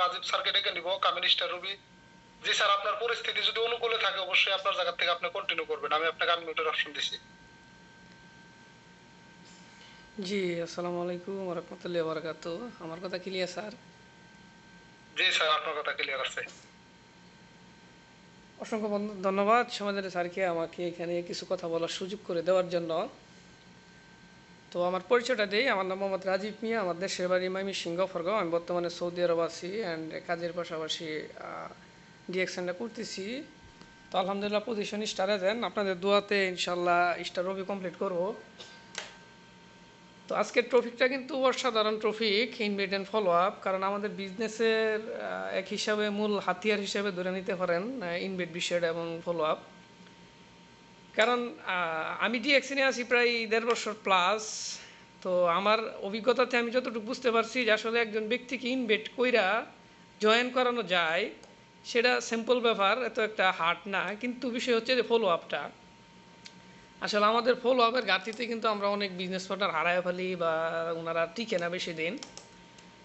রাজীব স্যারকে ডেকে নিব, কামিনী স্টার রবি। জি স্যার, আপনার পরিস্থিতি যদি অনুকূলে থাকে অবশ্যই আপনার জায়গা থেকে আপনি কন্টিনিউ করবেন, আমি আপনাকে আনমিউটের অপশন দিছি। জি, আসসালামু আলাইকুম রহমতুল্লাহি বারাকাতু। আমার কথা ক্লিয়ার স্যার? জি স্যার, আপনার কথা ক্লিয়ার আছে। অসংখ্য ধন্যবাদ সমাজের স্যারকে আমাকে এখানে কিছু কথা বলার সুযোগ করে দেওয়ার জন্য। তো আমার পরিচয়টা দিই, আমার নাম মোহাম্মদ রাজীব মিয়া, আমার দেশের বাড়ি ময়মনসিংহ গফরগাঁও। আমি বর্তমানে সৌদি আরব আছি অ্যান্ড কাজের পাশাপাশি ডিএক্সএনটা করতেছি। তো আলহামদুলিল্লাহ পজিশন স্টারে দেন, আপনাদের দোয়াতে ইনশাল্লাহ স্টার রবি কমপ্লিট করব। তো আজকের টপিকটা কিন্তু অসাধারণ topic, invade and follow up. কারণ আমাদের বিজনেসের এক হিসাবে মূল হাতিয়ার হিসাবে ধরে নিতে পারেন ইনভেট বিষয়টা এবং ফলো আপ। কারণ আমি ডিএক্সিনে আছি প্রায় 1.5 বছর প্লাস। তো আমার অভিজ্ঞতাতে আমি যতটুকু বুঝতে পারছি যে আসলে একজন ব্যক্তিকে ইনভেট কইরা জয়েন করানো যায়, সেটা সিম্পল ব্যাপার, এত একটা হার্ড না। কিন্তু বিষয় হচ্ছে যে ফলো আপটা, আসলে আমাদের ফলো আপের ঘাটতিতে কিন্তু আমরা অনেক বিজনেস পার্টনার হারায় ফেলি বা ওনারা টিকে না বেশি দিন।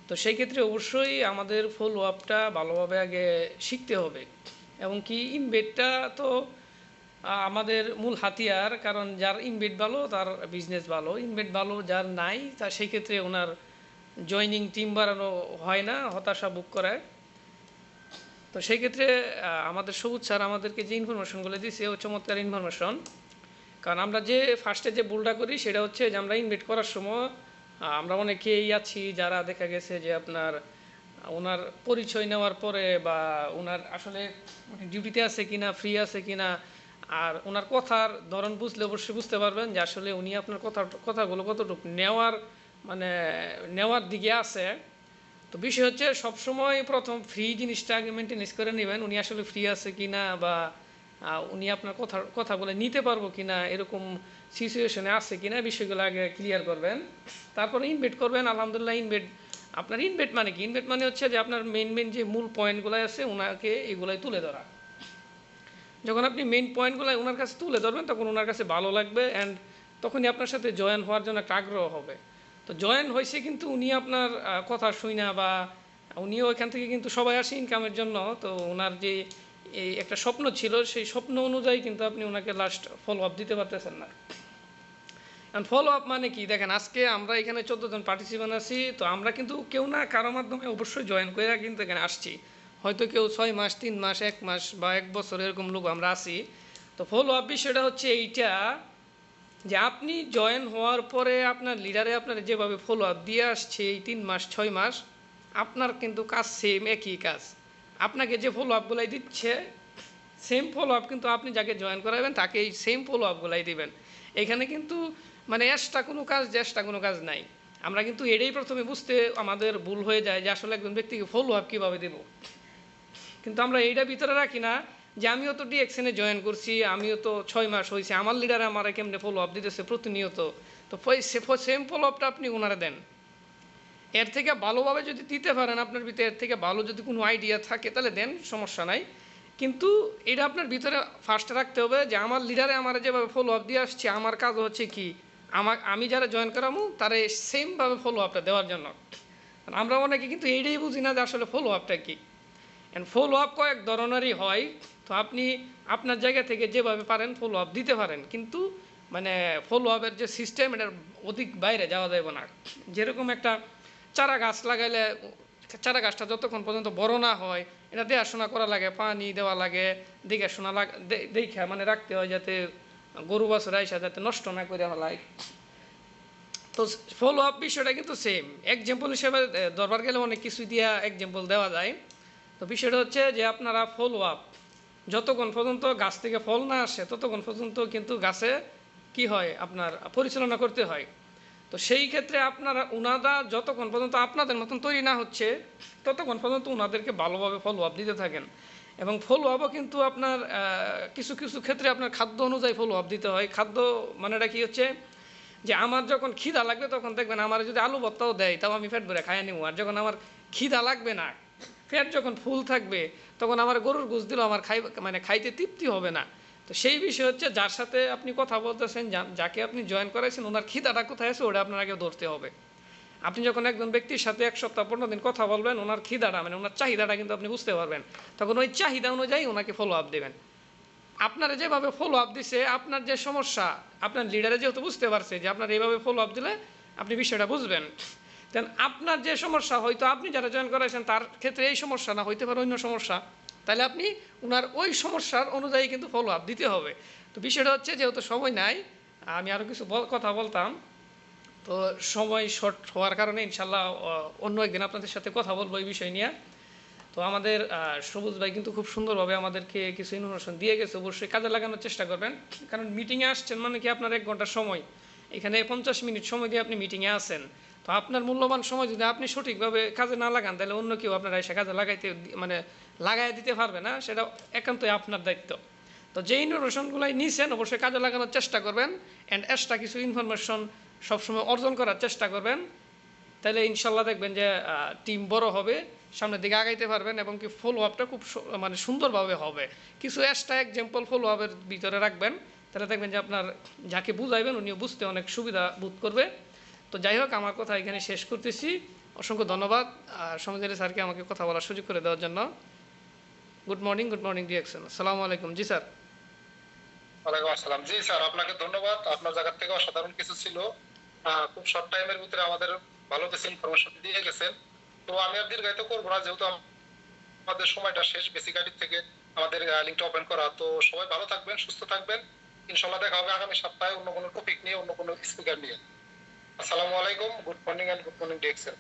তো সেই ক্ষেত্রে অবশ্যই আমাদের ফলো আপটা ভালোভাবে আগে শিখতে হবে। এবং কি ইনভেটটা তো আমাদের মূল হাতিয়ার, কারণ যার ইনভেট ভালো তার বিজনেস ভালো, ইনভেট ভালো যার নাই তা সেই ক্ষেত্রে ওনার জয়নিং টিম বাড়ানো হয় না, হতাশা বুক করায়। তো সেই ক্ষেত্রে আমাদের সবুজ স্যার আমাদেরকে যে ইনফরমেশনগুলো দিচ্ছে ও চমৎকার ইনফরমেশন। কারণ আমরা যে ফার্স্টে যে ভুলটা করি সেটা হচ্ছে যে আমরা ইনভেট করার সময় আমরা অনেকেই আছি যারা দেখা গেছে যে আপনার ওনার পরিচয় নেওয়ার পরে বা ওনার আসলে ডিউটিতে আছে কিনা, ফ্রি আছে কিনা, আর ওনার কথার ধরন বুঝলে অবশ্যই বুঝতে পারবেন যে আসলে উনি আপনার কথাগুলো কতটুকু নেওয়ার দিকে আছে। তো বিষয় হচ্ছে সবসময় প্রথম ফ্রি জিনিসটা আগে মেনটেনেন্স করে নেবেন, উনি আসলে ফ্রি আছে কিনা বা উনি আপনার কথাগুলো নিতে পারবো কিনা, এরকম সিচুয়েশনে আছে কিনা, বিষয়গুলো আগে ক্লিয়ার করবেন। তারপরে ইনভেট করবেন। আলহামদুলিল্লাহ ইনভেট, আপনার ইনভেট মানে কি? ইনভেট মানে হচ্ছে যে আপনার মেন যে মূল পয়েন্টগুলো আছে ওনাকে এগুলাই তুলে ধরা। যখন আপনি মেইন পয়েন্টগুলো ওনার কাছে তুলে ধরবেন তখন ওনার কাছে ভালো লাগবে অ্যান্ড তখনই আপনার সাথে জয়েন হওয়ার জন্য একটা আগ্রহ হবে। তো জয়েন হয়েছে কিন্তু উনি আপনার কথা শুই না বা উনিও এখান থেকে কিন্তু সবাই আসে ইনকামের জন্য। তো ওনার যে এই একটা স্বপ্ন ছিল সেই স্বপ্ন অনুযায়ী কিন্তু আপনি ওনাকে লাস্ট ফলো আপ দিতে পারতেছেন না। অ্যান্ড ফলো আপ মানে কি? দেখেন আজকে আমরা এখানে 14 জন পার্টিসিপেন্ট আছি, তো আমরা কিন্তু কেউ না কারো মাধ্যমে অবশ্যই জয়েন করে কিন্তু এখানে আসছি। হয়তো কেউ 6 মাস, 3 মাস, 1 মাস বা 1 বছর এরকম লোক আমরা আছি। তো ফলো আপ বিষয়টা হচ্ছে এইটা যে আপনি জয়েন হওয়ার পরে আপনার লিডারে আপনার যেভাবে ফলো আপ দিয়ে আসছে এই 3 মাস 6 মাস, আপনার কিন্তু কাজ সেম, একই কাজ। আপনাকে যে ফলো আপগুলাই দিচ্ছে সেম ফলো আপ কিন্তু আপনি যাকে জয়েন করাবেন তাকে এই সেম ফলো আপগুলাই দিবেন। এখানে কিন্তু মানে এক্সট্রা কোনো কাজ, জ্যেষ্ঠা কোনো কাজ নাই। আমরা কিন্তু এটাই প্রথমে বুঝতে আমাদের ভুল হয়ে যায় যে আসলে একজন ব্যক্তিকে ফলো আপ কীভাবে দেবো। কিন্তু আমরা এইটা ভিতরে রাখি না যে আমিও তো ডিএক্সএনে জয়েন করছি, আমিও তো 6 মাস হয়েছে, আমার লিডারে আমার কেমনে ফলো আপ দিতেছে প্রতিনিয়ত। তো সেম ফলো আপটা আপনি ওনারা দেন। এর থেকে ভালোভাবে যদি দিতে পারেন, আপনার ভিতরে এর থেকে ভালো যদি কোনো আইডিয়া থাকে তাহলে দেন, সমস্যা নাই। কিন্তু এটা আপনার ভিতরে ফার্স্টে রাখতে হবে যে আমার লিডারে আমার যেভাবে ফলো আপ দিয়ে আসছে, আমার কাজ হচ্ছে কি আমি যারা জয়েন করামু তারা সেমভাবে ফলো আপটা দেওয়ার জন্য। আমরা অনেকে কিন্তু এইটাই বুঝি না যে আসলে ফলো আপটা কী। অ্যান্ড ফলো আপ কয়েক ধরনেরই হয়। তো আপনি আপনার জায়গা থেকে যেভাবে পারেন ফলো আপ দিতে পারেন, কিন্তু মানে ফলো আপের যে সিস্টেম এটার অধিক বাইরে যাওয়া যাবে না। যেরকম একটা চারা গাছ লাগাইলে চারা গাছটা যতক্ষণ পর্যন্ত বড় না হয় এটা দেখাশোনা করা লাগে, পানি দেওয়া লাগে, দেখাশোনা দেখা মানে রাখতে হয় যাতে গরু বাছুর আইসা যাতে নষ্ট না করে ফেলায়। তো ফলো আপ বিষয়টা কিন্তু সেম। এক্সাম্পল হিসেবে দরবার গেলে অনেক কিছু দিয়া এক্সাম্পল দেওয়া যায়। তো বিষয়টা হচ্ছে যে আপনারা ফলো আপ যতক্ষণ পর্যন্ত গাছ থেকে ফল না আসে ততক্ষণ পর্যন্ত কিন্তু গাছে কি হয় আপনার পরিচালনা করতে হয়। তো সেই ক্ষেত্রে আপনারা ওনারা যতক্ষণ পর্যন্ত আপনাদের মতন তৈরি না হচ্ছে ততক্ষণ পর্যন্ত ওনাদেরকে ভালোভাবে ফলো আপ দিতে থাকেন। এবং ফলো আপও কিন্তু আপনার কিছু কিছু ক্ষেত্রে আপনার খাদ্য অনুযায়ী ফলো আপ দিতে হয়। খাদ্য মানেটা কি হচ্ছে যে আমার যখন খিদা লাগবে তখন দেখবেন আমার যদি আলু ভর্তাও দেয় তাও আমি পেট ভরে খাইয়ে নেবো। আর যখন আমার খিদা লাগবে না, পেট যখন ফুল থাকবে তখন আমার গরুর গোশ দিলেও আমার খাইতে তৃপ্তি হবে না। তো সেই বিষয় হচ্ছে যার সাথে আপনি কথা বলতেছেন, যাকে আপনি জয়েন করাইছেন ওনার খিদাটা কোথায় আছে ওটা আপনার আগে ধরতে হবে। আপনি যখন একজন ব্যক্তির সাথে 1 সপ্তাহ 15 দিন কথা বলবেন, ওনার খিদাটা মানে ওনার চাহিদাটা কিন্তু আপনি বুঝতে পারবেন। তখন ওই চাহিদা অনুযায়ী ওনাকে ফলো আপ দেবেন। আপনারা যেভাবে ফলো আপ দিছে, আপনার যে সমস্যা, আপনার লিডারে যেহেতু বুঝতে পারছে যে আপনার এইভাবে ফলো আপ দিলে আপনি বিষয়টা বুঝবেন, দেন আপনার যে সমস্যা হয়তো আপনি যারা জয়েন করাইছেন তার ক্ষেত্রে এই সমস্যা না, হইতে পারে অন্য সমস্যা, তাহলে আপনি ওনার ওই সমস্যার অনুযায়ী কিন্তু ফলো আপ দিতে হবে। তো বিষয়টা হচ্ছে যেহেতু সময় নাই, আমি আরও কিছু কথা বলতাম, তো সময় শর্ট হওয়ার কারণে ইনশাল্লাহ অন্য একদিন আপনাদের সাথে কথা বলবো এই বিষয় নিয়ে। তো আমাদের সবুজ ভাই কিন্তু খুব সুন্দরভাবে আমাদেরকে কিছু ইনফরমেশন দিয়ে গেছে, অবশ্যই কাজে লাগানোর চেষ্টা করবেন। কারণ মিটিংয়ে আসছেন মানে কি আপনার 1 ঘন্টার সময়, এখানে 50 মিনিট সময় দিয়ে আপনি মিটিংয়ে আসেন। তো আপনার মূল্যবান সময় যদি আপনি সঠিকভাবে কাজে না লাগান, তাহলে অন্য কেউ আপনার এসে কাজে মানে লাগাই দিতে পারবে না, সেটা একান্তই আপনার দায়িত্ব। তো যে ইনফরমেশনগুলাই নিয়েছেন অবশ্যই কাজে লাগানোর চেষ্টা করবেন, অ্যান্ড এক্সট্রা কিছু ইনফরমেশন সবসময় অর্জন করার চেষ্টা করবেন। তাহলে ইনশাল্লাহ দেখবেন যে টিম বড় হবে, সামনের দিকে আগাইতে পারবেন, এবং কি ফলো আপটা খুব মানে সুন্দরভাবে হবে। কিছু এক্সট্রা এক্সাম্পল ফলো আপের ভিতরে রাখবেন, তাহলে দেখবেন যে আপনার যাকে বুঝাইবেন উনিও বুঝতে অনেক সুবিধা বোধ করবে। তো যাই হোক, আমার কথা এখানে শেষ করতেছি। অসংখ্য ধন্যবাদ সমাজের স্যারকে আমাকে কথা বলার সুযোগ করে দেওয়ার জন্য। Good morning direction. আসসালামু আলাইকুম। জি স্যার। ওয়ালাইকুম আসসালাম। জি স্যার, আপনাকে ধন্যবাদ। আপনার জায়গা থেকে অসাধারণ কিছু ছিল। খুব শর্ট টাইমের ভিতরে আমাদের ভালো কিছু ইনফরমেশন দিয়ে গেছেন। তো আমি আর দীর্ঘায়িত করবো না, যেহেতু আমাদের সময়টা শেষ বেসিক্যালি থেকে আমাদের লিঙ্কটা ওপেন করা। তো সবাই ভালো থাকবেন, সুস্থ থাকবেন। ইনশাল্লাহ দেখা হবে আগামী সপ্তাহে অন্য কোনো টপিক নিয়ে, অন্য কোনো স্পিকার নিয়ে। আসসালামু আলাইকুম। Good morning and good morning ডেক্সেল।